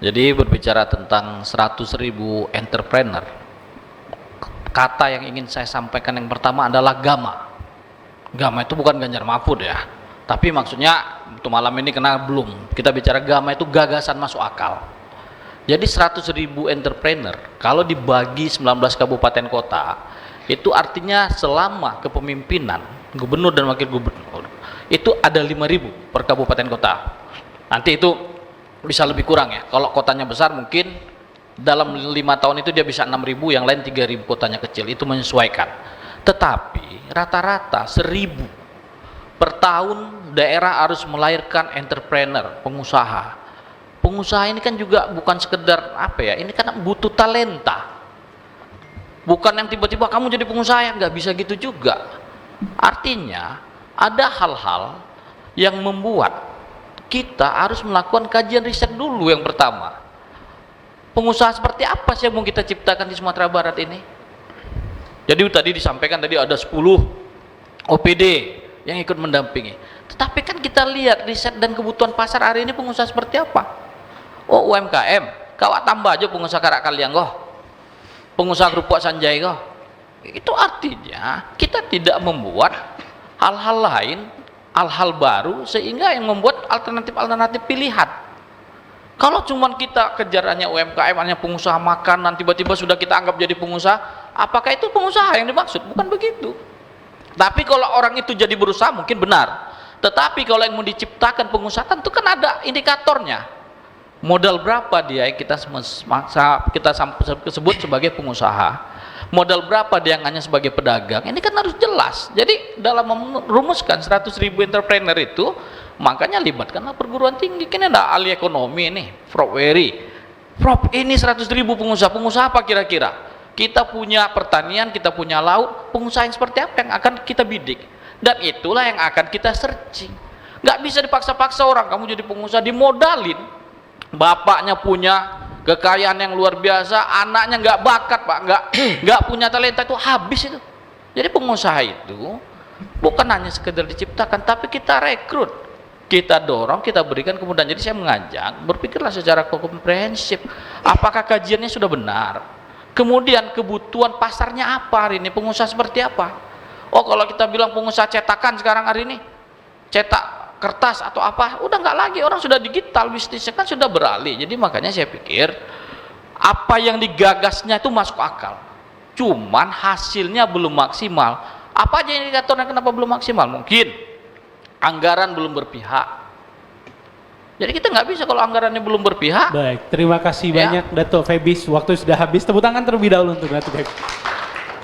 Jadi berbicara tentang 100.000 entrepreneur, kata yang ingin saya sampaikan yang pertama adalah gama. Gama itu bukan Ganjar Mahfud ya, tapi maksudnya untuk malam ini karena belum kita bicara gama itu gagasan masuk akal. Jadi 100.000 entrepreneur kalau dibagi 19 kabupaten kota, itu artinya selama kepemimpinan gubernur dan wakil gubernur itu ada 5.000 per kabupaten kota. Nanti itu bisa lebih kurang ya, kalau kotanya besar mungkin dalam 5 tahun itu dia bisa 6.000, yang lain 3.000 kotanya kecil, itu menyesuaikan. Tetapi rata-rata 1.000 per tahun daerah harus melahirkan entrepreneur, pengusaha. Pengusaha ini kan juga bukan sekedar apa ya, ini kan butuh talenta, bukan yang tiba-tiba kamu jadi pengusaha, nggak bisa gitu juga. Artinya ada hal-hal yang membuat kita harus melakukan kajian riset dulu. Yang pertama, pengusaha seperti apa sih yang mau kita ciptakan di Sumatera Barat ini? Jadi tadi disampaikan tadi ada 10 OPD yang ikut mendampingi, tetapi kan kita lihat riset dan kebutuhan pasar hari ini pengusaha seperti apa. Oh, UMKM, kawat tambah aja pengusaha karak kaliang kok, pengusaha kerupuk Sanjay kok. Itu artinya kita tidak membuat hal-hal lain, hal-hal baru, sehingga yang membuat alternatif-alternatif pilihan. Kalau cuman kita kejarannya UMKM, hanya pengusaha makanan, tiba-tiba sudah kita anggap jadi pengusaha, apakah itu pengusaha yang dimaksud? Bukan begitu. Tapi kalau orang itu jadi berusaha mungkin benar, tetapi kalau yang mau diciptakan pengusaha tentu kan ada indikatornya. Modal berapa dia kita sebut sebagai pengusaha, modal berapa dia hanya sebagai pedagang, ini kan harus jelas. Jadi dalam merumuskan 100.000 entrepreneur itu, makanya libatkanlah perguruan tinggi. Kini ada ahli ekonomi nih, Prof. Wery. Prof, ini 100.000 pengusaha apa kira-kira? Kita punya pertanian, kita punya laut, pengusaha yang seperti apa yang akan kita bidik, dan itulah yang akan kita searching. Nggak bisa dipaksa-paksa orang, kamu jadi pengusaha dimodalin. Bapaknya punya kekayaan yang luar biasa, anaknya nggak bakat pak, nggak punya talenta, itu habis itu. Jadi pengusaha itu bukan hanya sekedar diciptakan, tapi kita rekrut, kita dorong, kita berikan kemudahan. Jadi saya mengajak, berpikirlah secara komprehensif, apakah kajiannya sudah benar, kemudian kebutuhan pasarnya apa hari ini, pengusaha seperti apa. Oh, kalau kita bilang pengusaha cetakan sekarang hari ini, cetak kertas atau apa, udah nggak lagi, orang sudah digital, bisnisnya kan sudah beralih. Jadi makanya saya pikir apa yang digagasnya itu masuk akal, cuman hasilnya belum maksimal. Apa aja indikatornya kenapa belum maksimal? Mungkin anggaran belum berpihak. Jadi kita nggak bisa kalau anggarannya belum berpihak. Baik, terima kasih banyak Dato' Febis, waktu sudah habis. Tepuk tangan terlebih dahulu untuk Dato' Febis.